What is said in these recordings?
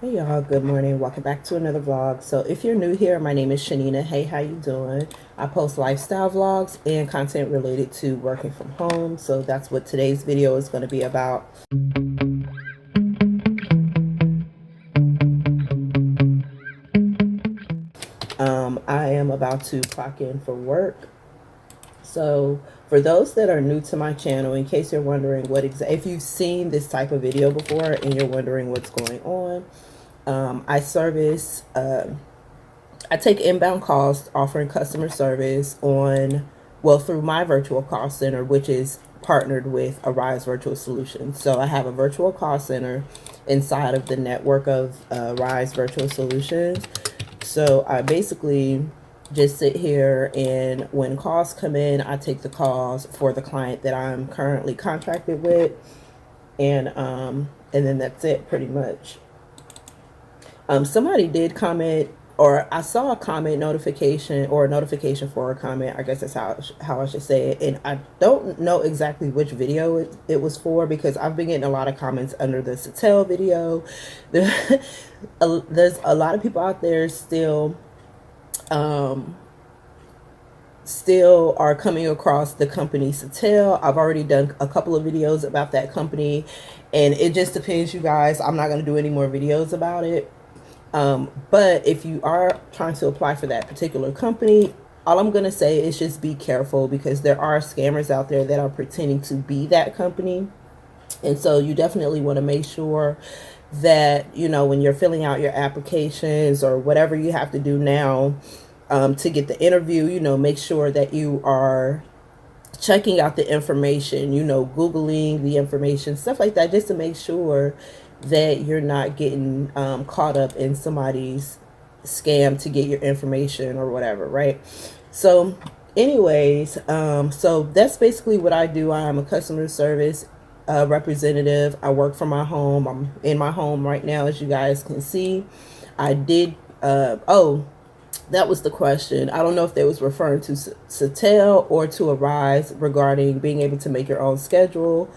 Hey y'all, good morning. Welcome back to another vlog. So if you're new here, my name is Chanina. Hey, how you doing? I post lifestyle vlogs and content related to working from home. So that's what today's video is going to be about. I am about to clock in for work. So for those that are new to my channel, in case you're wondering if you've seen this type of video before and you're wondering what's going on, I service I take inbound calls offering customer service through my virtual call center, which is partnered with Arise Virtual Solutions. So I have a virtual call center inside of the network of Arise Virtual Solutions. So I basically just sit here, and when calls come in, I take the calls for the client that I'm currently contracted with, and then that's it pretty much. Somebody did comment, or I saw a comment notification, or a notification for a comment. I guess that's how I should say it. And I don't know exactly which video it was for, because I've been getting a lot of comments under the Satel video. There's a lot of people out there still are coming across the company Satel. I've already done a couple of videos about that company, and it just depends, you guys. I'm not going to do any more videos about it. But if you are trying to apply for that particular company, all I'm going to say is just be careful, because there are scammers out there that are pretending to be that company. And so you definitely want to make sure that, when you're filling out your applications or whatever you have to do now to get the interview, make sure that you are checking out the information, Googling the information, stuff like that, just to make sure that you're not getting caught up in somebody's scam to get your information or whatever, right? So anyways, so that's basically what I do. I am a customer service representative. I work from my home. I'm in my home right now, as you guys can see. I did that was the question. I don't know if they was referring to Satel or to Arise regarding being able to make your own schedule.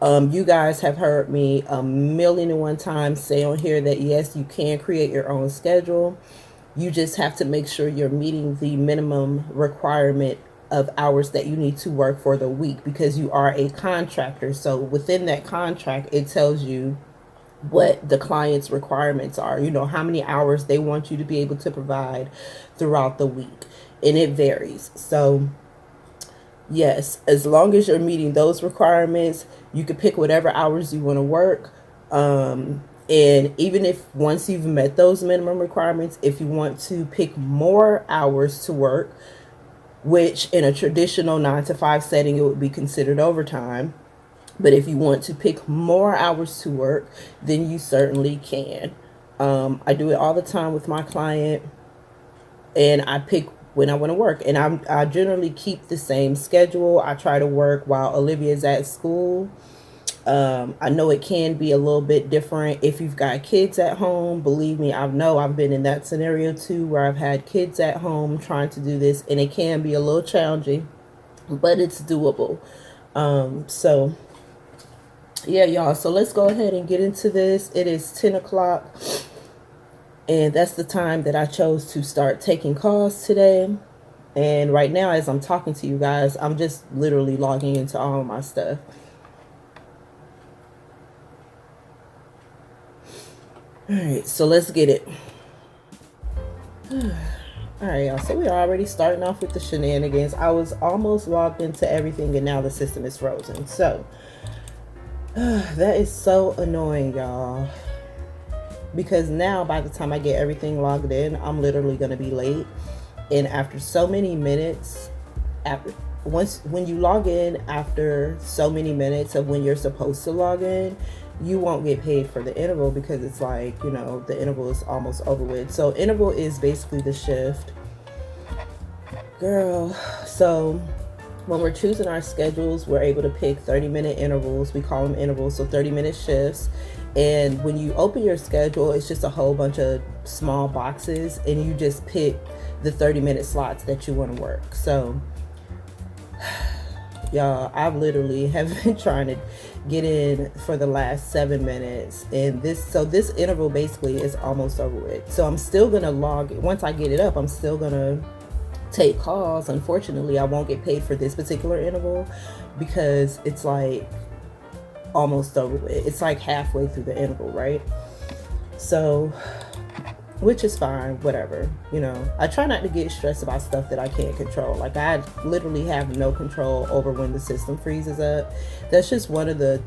You guys have heard me 1,000,001 times say on here that yes, you can create your own schedule. You just have to make sure you're meeting the minimum requirement of hours that you need to work for the week, because you are a contractor. So within that contract, it tells you what the client's requirements are, how many hours they want you to be able to provide throughout the week, and it varies. So yes, as long as you're meeting those requirements, you can pick whatever hours you want to work. And even if once you've met those minimum requirements, if you want to pick more hours to work, which in a traditional 9 to 5 setting, it would be considered overtime. But if you want to pick more hours to work, then you certainly can. I do it all the time with my client, and I pick when I want to work. And I generally keep the same schedule. I try to work while Olivia's at school. I know it can be a little bit different if you've got kids at home. Believe me, I've been in that scenario too, where I've had kids at home trying to do this, and it can be a little challenging, but it's doable. So yeah, y'all. So let's go ahead and get into this. It is 10 o'clock, and that's the time that I chose to start taking calls today. And right now, as I'm talking to you guys, I'm just literally logging into all of my stuff. All right, so let's get it. All right, y'all. So we're already starting off with the shenanigans. I was almost logged into everything, and now the system is frozen. So that is so annoying, y'all. Because now, by the time I get everything logged in, I'm literally going to be late. And after so many minutes, when you log in after so many minutes of when you're supposed to log in, you won't get paid for the interval, because it's like, the interval is almost over with. So interval is basically the shift, girl. So when we're choosing our schedules, we're able to pick 30-minute intervals. We call them intervals, so 30-minute shifts. And when you open your schedule, it's just a whole bunch of small boxes, and you just pick the 30-minute slots that you want to work. So y'all, I've literally have been trying to get in for the last 7 minutes, and this interval basically is almost over with. So I'm still gonna log it. Once I get it up, I'm still gonna take calls. Unfortunately, I won't get paid for this particular interval because it's like almost over with. It's like halfway through the interval, right? So, which is fine, whatever. You know, I try not to get stressed about stuff that I can't control. Like, I literally have no control over when the system freezes up. That's just one of the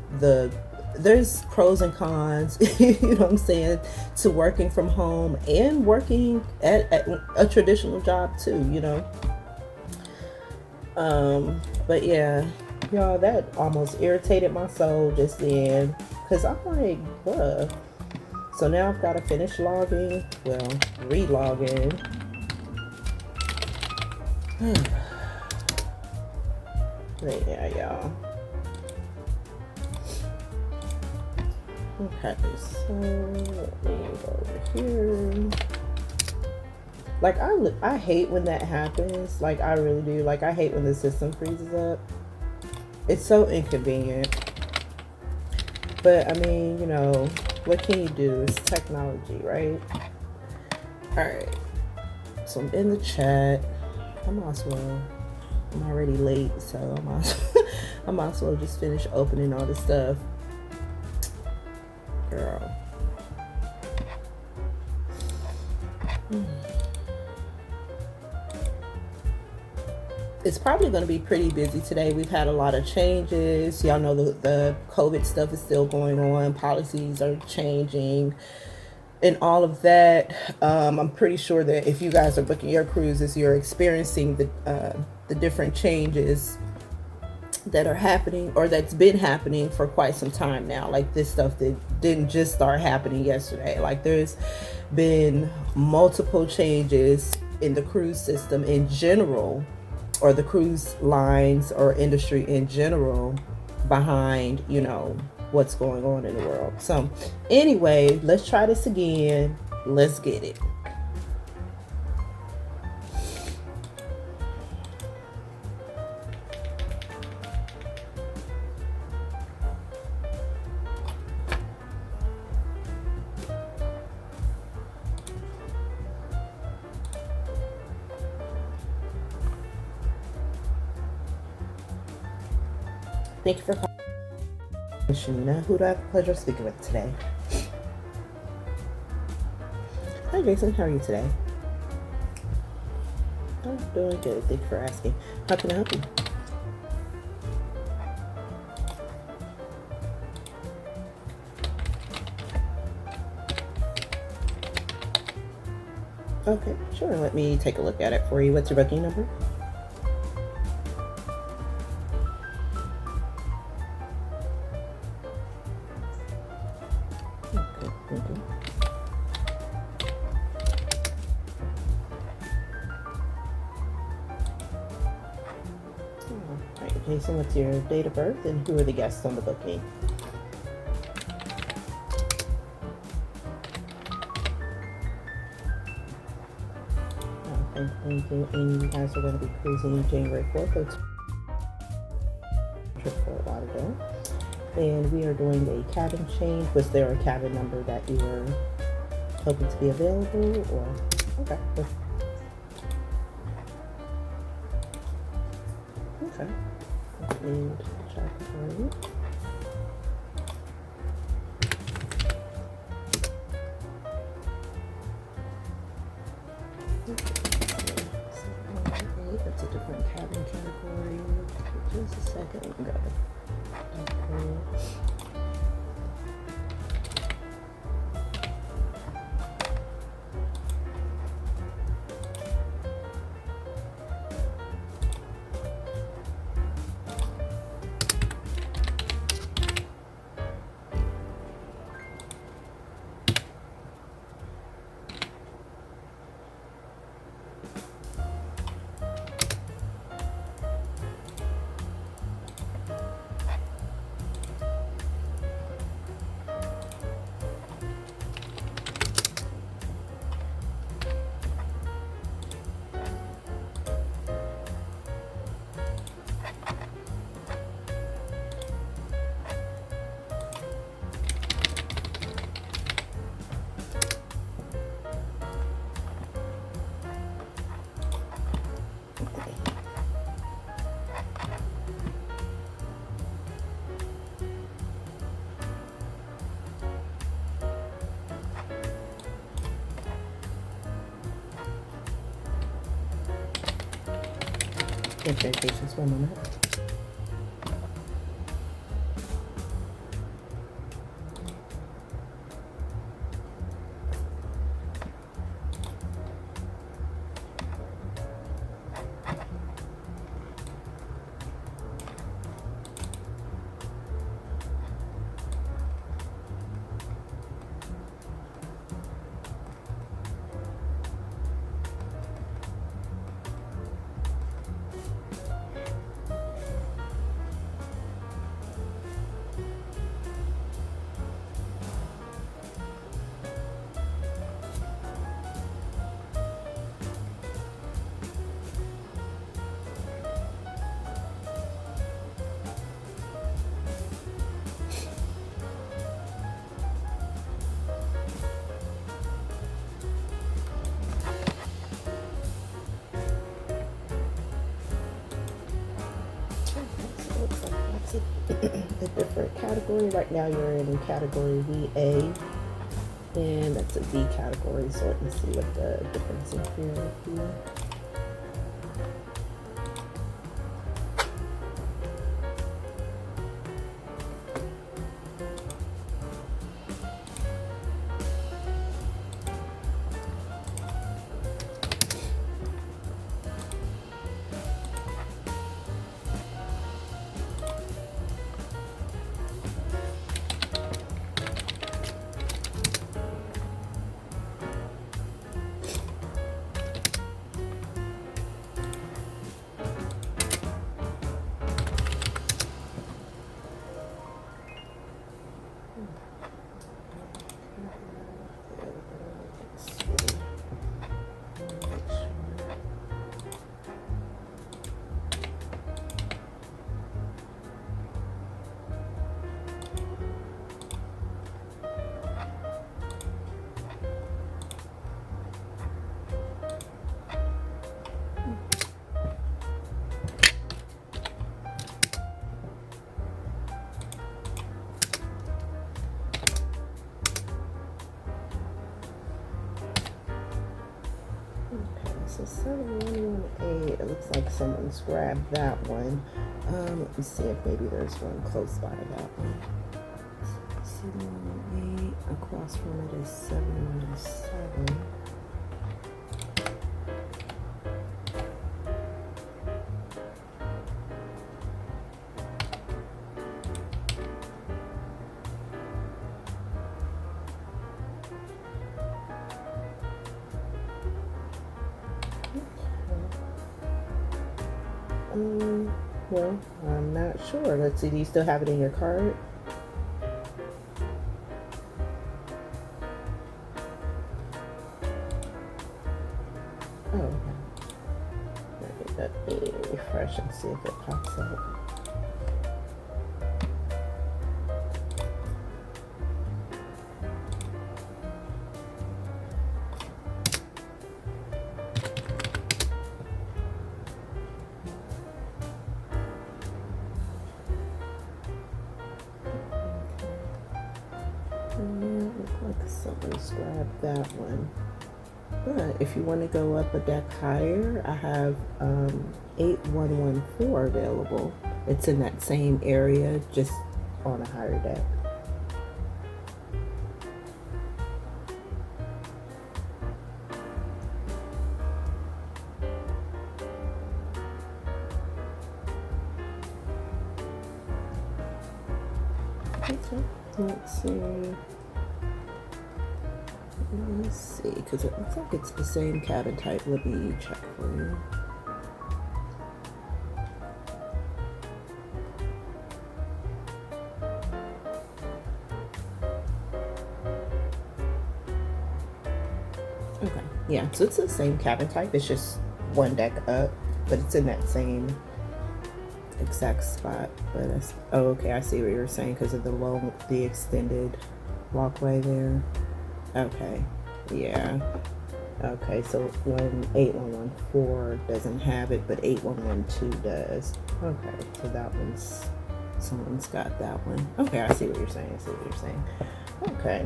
there's pros and cons, you know what I'm saying, to working from home and working at a traditional job too, you know. But yeah, y'all, that almost irritated my soul just then, because I'm like, bruh. So now I've got to finish logging, well, re-logging. But yeah, y'all. Okay, so let me go over here. Like, I hate when that happens. Like, I really do. Like, I hate when the system freezes up. It's so inconvenient. But, I mean, you know, what can you do? It's technology, right? Alright. So, I'm in the chat. I'm already late, so I might as well just finish opening all this stuff. Girl. It's probably going to be pretty busy today. We've had a lot of changes. Y'all know the COVID stuff is still going on. Policies are changing and all of that. I'm pretty sure that if you guys are booking your cruises, you're experiencing the different changes that are happening, or that's been happening for quite some time now. Like, this stuff that didn't just start happening yesterday. Like, there's been multiple changes in the cruise system in general, or the cruise lines or industry in general, behind, you know, what's going on in the world. So anyway, let's try this again. Let's get it. Thank you for calling, Chanina. Who do I have the pleasure of speaking with today? Hi, Jason. How are you today? I'm doing good. Thank you for asking. How can I help you? Okay, sure. Let me take a look at it for you. What's your booking number? Jason, what's your date of birth and who are the guests on the booking? Okay, thank you. And you guys are going to be cruising January 4th to Fort Lauderdale. And we are doing a cabin change. Was there a cabin number that you were hoping to be available, or? Okay. Okay. And check for you. That's a different cabin category. Just a second. Go. Okay. Okay, patience for a moment. A different category. Right now you're in category VA, and that's a B category, so let me see what the difference in here would be. So 7118, it looks like someone's grabbed that one. Let me see if maybe there's one close by that one. 7118, across from it is 717. Well, I'm not sure. Let's see, do you still have it in your cart? Oh, okay. Let me refresh and see if it pops up. Looks like someone's grabbed that one. But if you want to go up a deck higher, I have 8114 available. It's in that same area, just on a higher deck. Okay, let's see. Let's see, because it looks like it's the same cabin type. Let me check for you. Okay, yeah, so it's the same cabin type. It's just one deck up, but it's in that same exact spot. But that's, oh, okay, I see what you're saying because of the extended walkway there. Okay, yeah. Okay, so when 8114 doesn't have it, but 8112 does. Okay, so that one's, someone's got that one. Okay, I see what you're saying. I see what you're saying. Okay.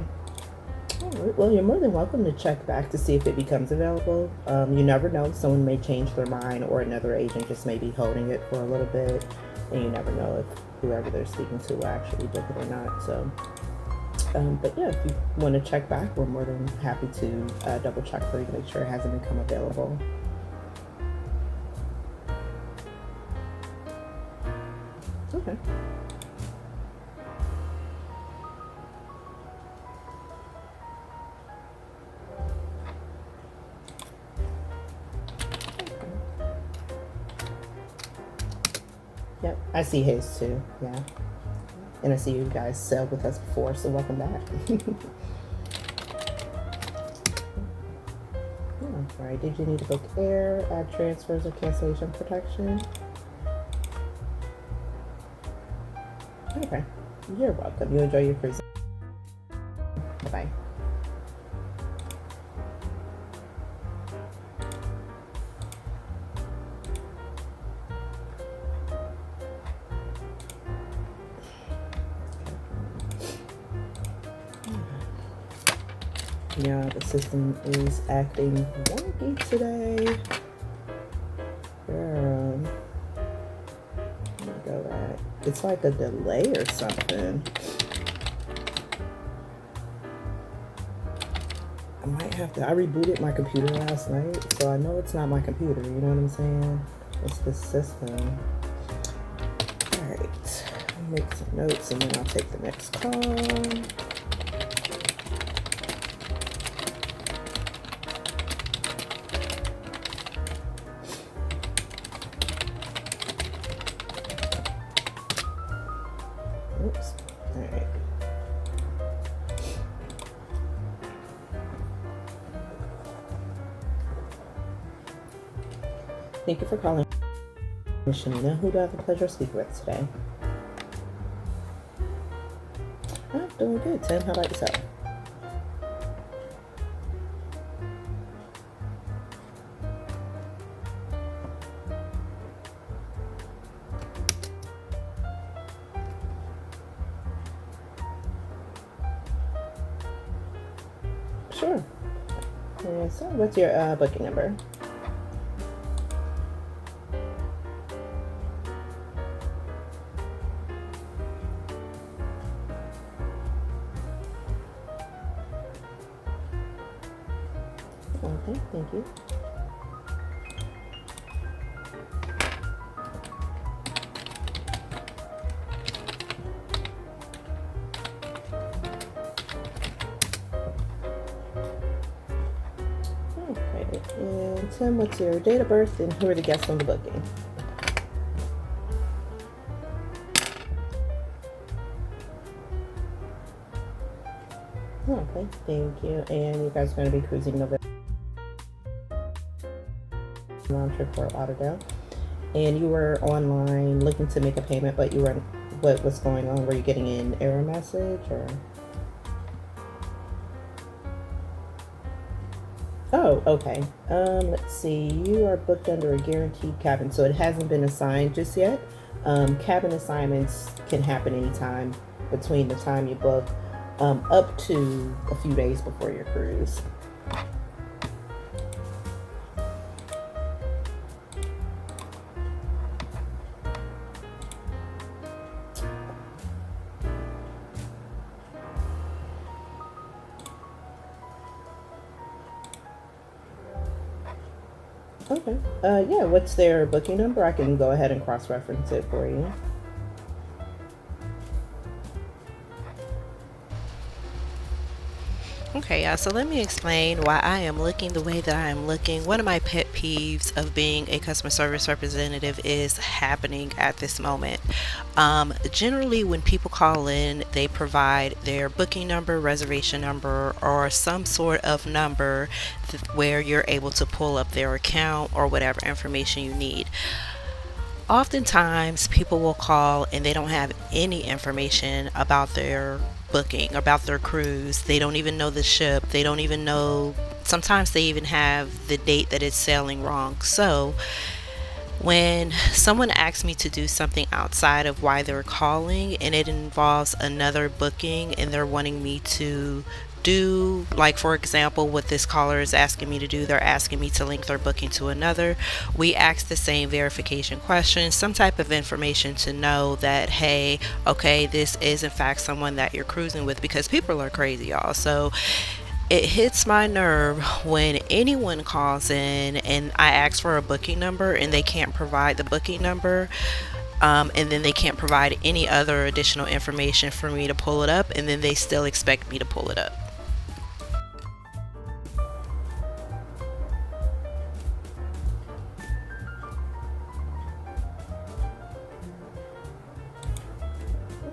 Alright, well, you're more than welcome to check back to see if it becomes available. You never know, someone may change their mind, or another agent just may be holding it for a little bit, and you never know if whoever they're speaking to will actually book it or not. So, but yeah, if you want to check back, we're more than happy to double check for you to make sure it hasn't become available. Okay. Yep, I see his too, yeah. And I see you guys sailed with us before, so welcome back. Alright, did you need to book air, add transfers, or cancellation protection? Okay, you're welcome. You enjoy your cruise. Bye-bye. Yeah, the system is acting wonky today. Girl. Let me go back. It's like a delay or something. I might have to. I rebooted my computer last night, so I know it's not my computer. You know what I'm saying? It's the system. Alright. Make some notes and then I'll take the next call. Oops. All right. Thank you for calling. Chanina, who do I have the pleasure of speaking with today? I'm doing good, Tim. How about yourself? Sure. Yeah, so what's your booking number? Okay, thank you. Okay, and Tim, what's your date of birth and who are the guests on the booking? Okay, thank you. And you guys are going to be cruising November round trip for Lauderdale. And you were online looking to make a payment, but you weren't. What was going on? Were you getting an error message or? Oh, okay. Let's see. You are booked under a guaranteed cabin, so it hasn't been assigned just yet. Cabin assignments can happen anytime between the time you book, up to a few days before your cruise. Okay. Yeah, what's their booking number? I can go ahead and cross-reference it for you. Okay, y'all, so let me explain why I am looking the way that I am looking. One of my pet peeves of being a customer service representative is happening at this moment. Generally, when people call in, they provide their booking number, reservation number, or some sort of number where you're able to pull up their account or whatever information you need. Oftentimes, people will call and they don't have any information about their booking, about their cruise. They don't even know the ship. They don't even know, sometimes they even have the date that it's sailing wrong. So, when someone asks me to do something outside of why they're calling and it involves another booking and they're wanting me to do, like for example, what this caller is asking me to do, they're asking me to link their booking to another. We ask the same verification questions, some type of information to know that, hey, okay, this is in fact someone that you're cruising with, because people are crazy, y'all. So it hits my nerve when anyone calls in and I ask for a booking number and they can't provide the booking number. And then they can't provide any other additional information for me to pull it up, and then they still expect me to pull it up.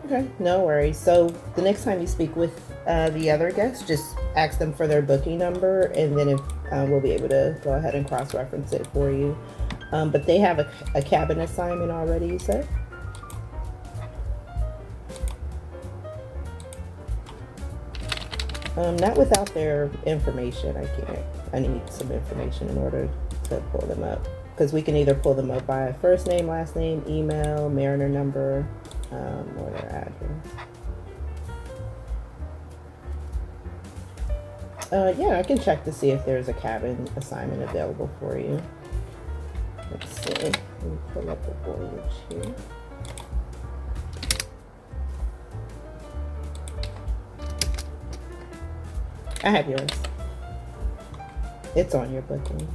Okay, no worries. So the next time you speak with the other guest, just ask them for their booking number, and then if we'll be able to go ahead and cross-reference it for you. But they have a cabin assignment already, you said? Not without their information. I can't. I need some information in order to pull them up. Because we can either pull them up by first name, last name, email, mariner number, or their address. Yeah, I can check to see if there's a cabin assignment available for you. Let's see. Let me pull up the voyage here. I have yours. It's on your booking.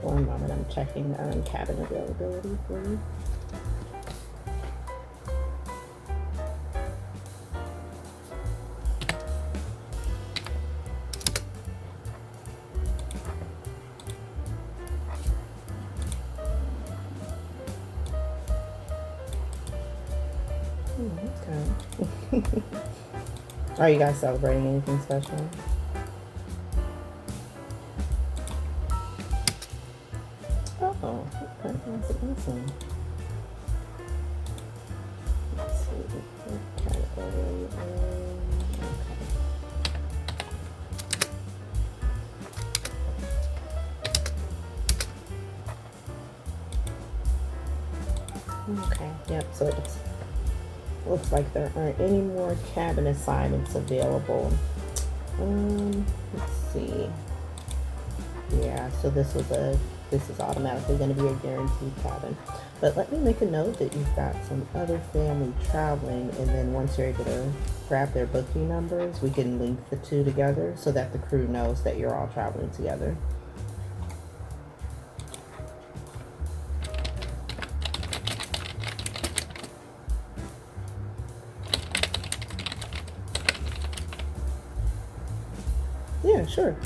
One moment, I'm checking cabin availability for you. Okay. Are you guys celebrating anything special? Oh, okay, that's awesome. Let's see what category. Okay, yep, so it looks like there aren't any more cabin assignments available. Let's see. Yeah, so this is automatically going to be a guaranteed cabin. But let me make a note that you've got some other family traveling, and then once you're able to grab their booking numbers, we can link the two together so that the crew knows that you're all traveling together. Yeah, sure.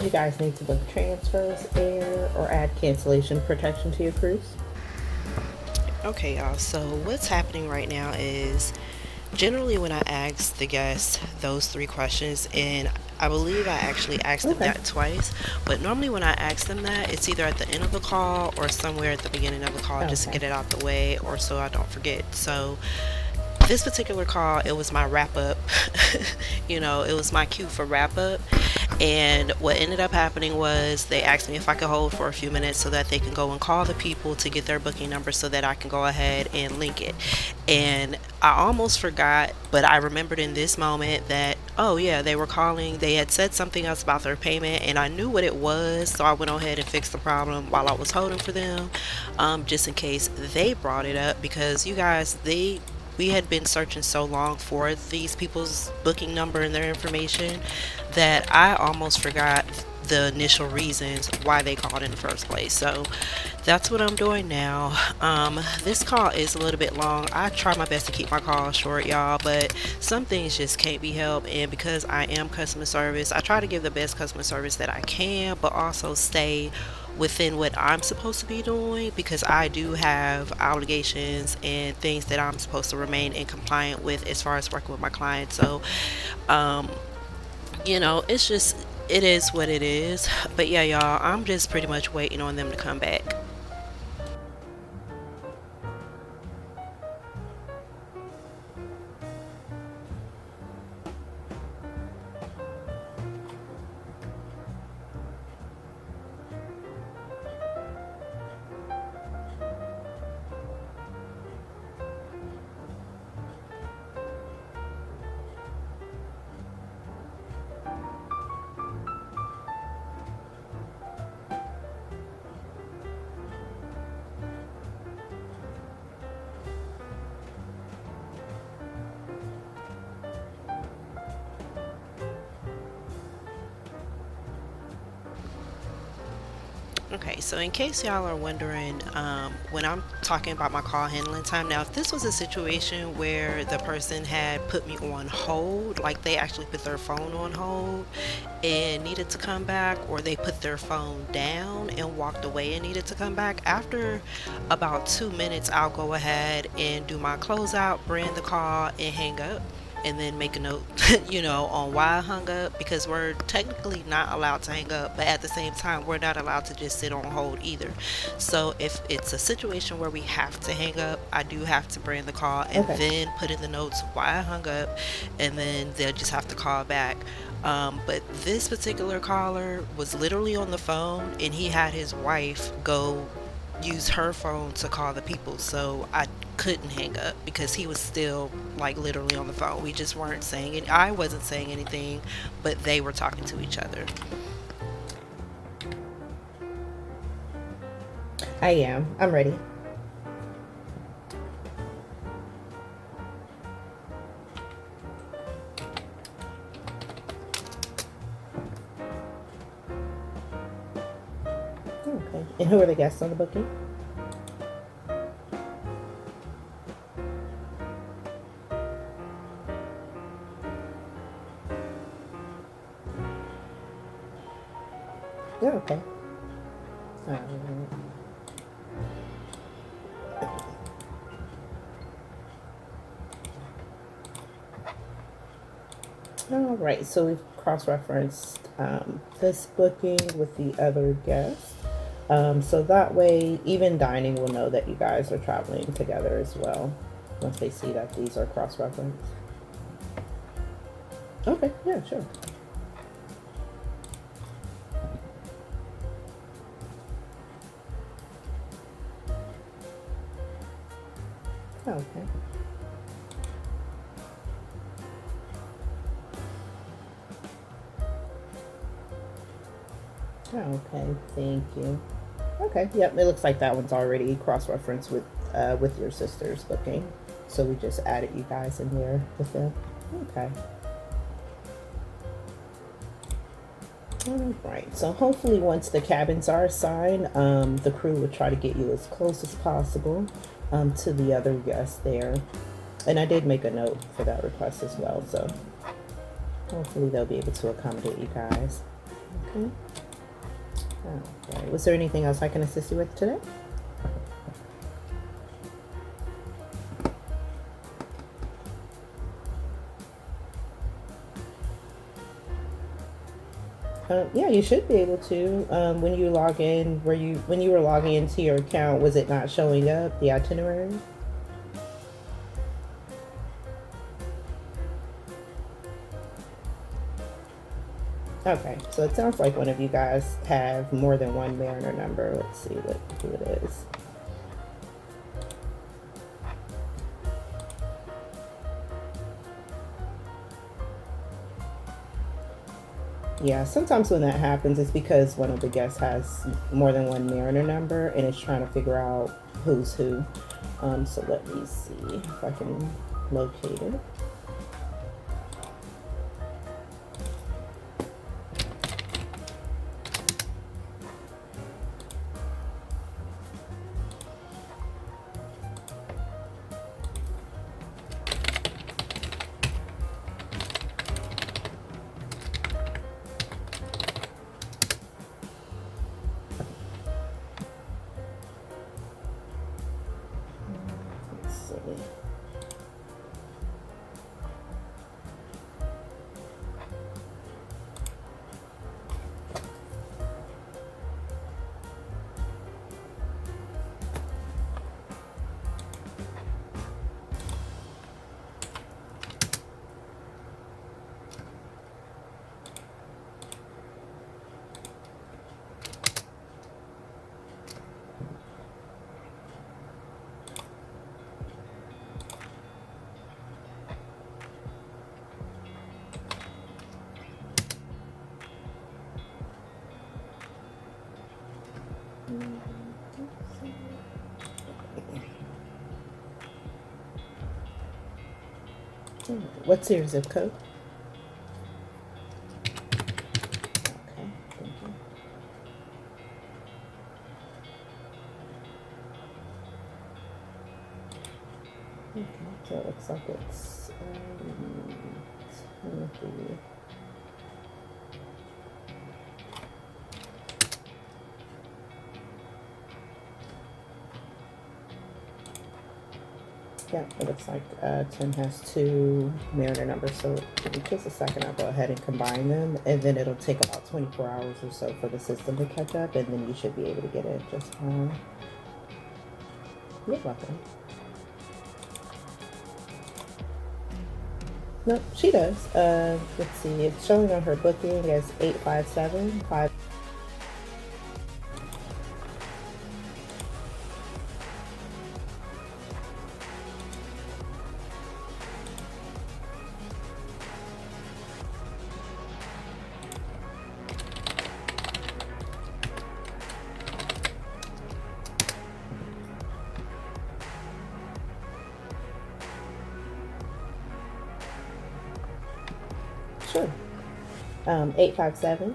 You guys need to book transfers, air, or add cancellation protection to your cruise. Okay, y'all. So what's happening right now is generally when I ask the guests those three questions, and I believe I actually asked them Okay. that twice, but normally when I ask them that, it's either at the end of the call or somewhere at the beginning of the call, just to Okay. get it out the way or so I don't forget. So this particular call, it was my wrap up. It was my cue for wrap up. And what ended up happening was they asked me if I could hold for a few minutes so that they can go and call the people to get their booking number so that I can go ahead and link it. And I almost forgot, but I remembered in this moment that, oh yeah, they were calling. They had said something else about their payment, and I knew what it was. So I went ahead and fixed the problem while I was holding for them, just in case they brought it up, because you guys, we had been searching so long for these people's booking number and their information that I almost forgot the initial reasons why they called in the first place. So that's what I'm doing now. This call is a little bit long. I try my best to keep my calls short, y'all, but some things just can't be helped. And because I am customer service, I try to give the best customer service that I can, but also stay within what I'm supposed to be doing, because I do have obligations and things that I'm supposed to remain in compliant with as far as working with my clients. So, um, it's just, it is what it is. But yeah, y'all, I'm just pretty much waiting on them to come back. Okay, so in case y'all are wondering, when I'm talking about my call handling time, now if this was a situation where the person had put me on hold, like they actually put their phone on hold and needed to come back, or they put their phone down and walked away and needed to come back, after about 2 minutes, I'll go ahead and do my closeout, brand the call, and hang up, and then make a note, on why I hung up, because we're technically not allowed to hang up, but at the same time, we're not allowed to just sit on hold either. So if it's a situation where we have to hang up, I do have to brand the call and Okay. then put in the notes why I hung up, and then they'll just have to call back. But this particular caller was literally on the phone, and he had his wife go use her phone to call the people, so I couldn't hang up because he was still like literally on the phone. We just weren't saying it. I wasn't saying anything, but they were talking to each other. I am. I'm ready. Okay. And who are the guests on the booking? Oh, okay. Um, all right. So we've cross-referenced this booking with the other guest. So that way, even dining will know that you guys are traveling together as well once they see that these are cross-referenced. Okay. Yeah. Sure. Okay. Okay. Thank you. Okay. Yep. It looks like that one's already cross-referenced with your sister's booking. So we just added you guys in there with them. Okay. All right. So hopefully, once the cabins are assigned, the crew will try to get you as close as possible to the other guests there. And I did make a note for that request as well. So hopefully, they'll be able to accommodate you guys. Okay. All right. Was there anything else I can assist you with today? Yeah, you should be able to. When you log in, when you were logging into your account, was it not showing up the itinerary? Okay, so it sounds like one of you guys have more than one Mariner number. Let's see who it is. Yeah, sometimes when that happens, it's because one of the guests has more than one Mariner number and it's trying to figure out who's who. So let me see if I can locate it. What's your zip code? Okay, thank you. Okay, so it looks like it's Timothy. Yeah, it looks like Tim has 2 Mariner numbers, so give me just a second. I'll go ahead and combine them, and then it'll take about 24 hours or so for the system to catch up, and then you should be able to get it just fine. You're welcome. No, she does. Let's see. It's showing on her booking as 857. Sure. 857.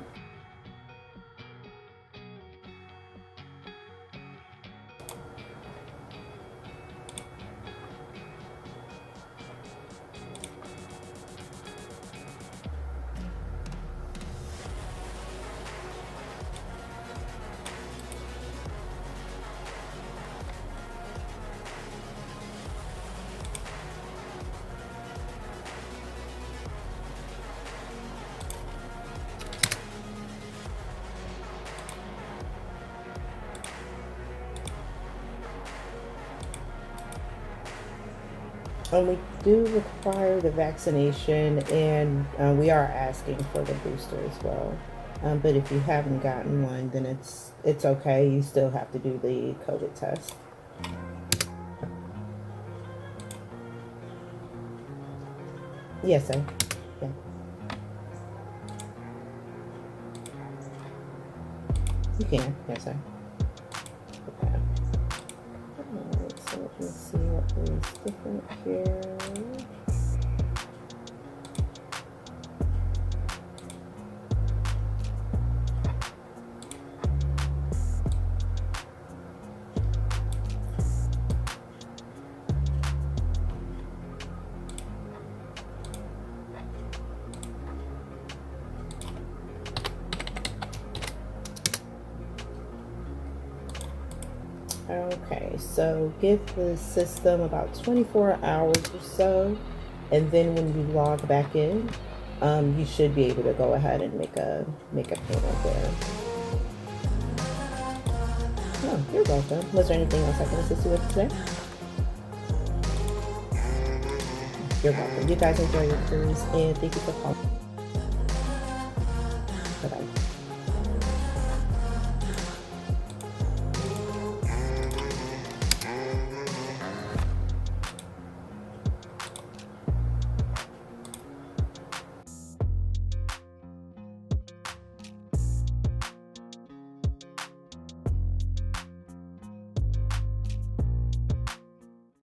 We do require the vaccination, and we are asking for the booster as well. But if you haven't gotten one, then it's okay. You still have to do the COVID test. Yes, sir. Yeah. You can. Yes, sir. Okay. Alright, so let me see what is different here. Okay, so give the system about 24 hours or so, and then when you log back in, you should be able to go ahead and make a payment there. Oh, you're welcome. Was there anything else I can assist you with today? You're welcome. You guys enjoy your cruise, and thank you for calling.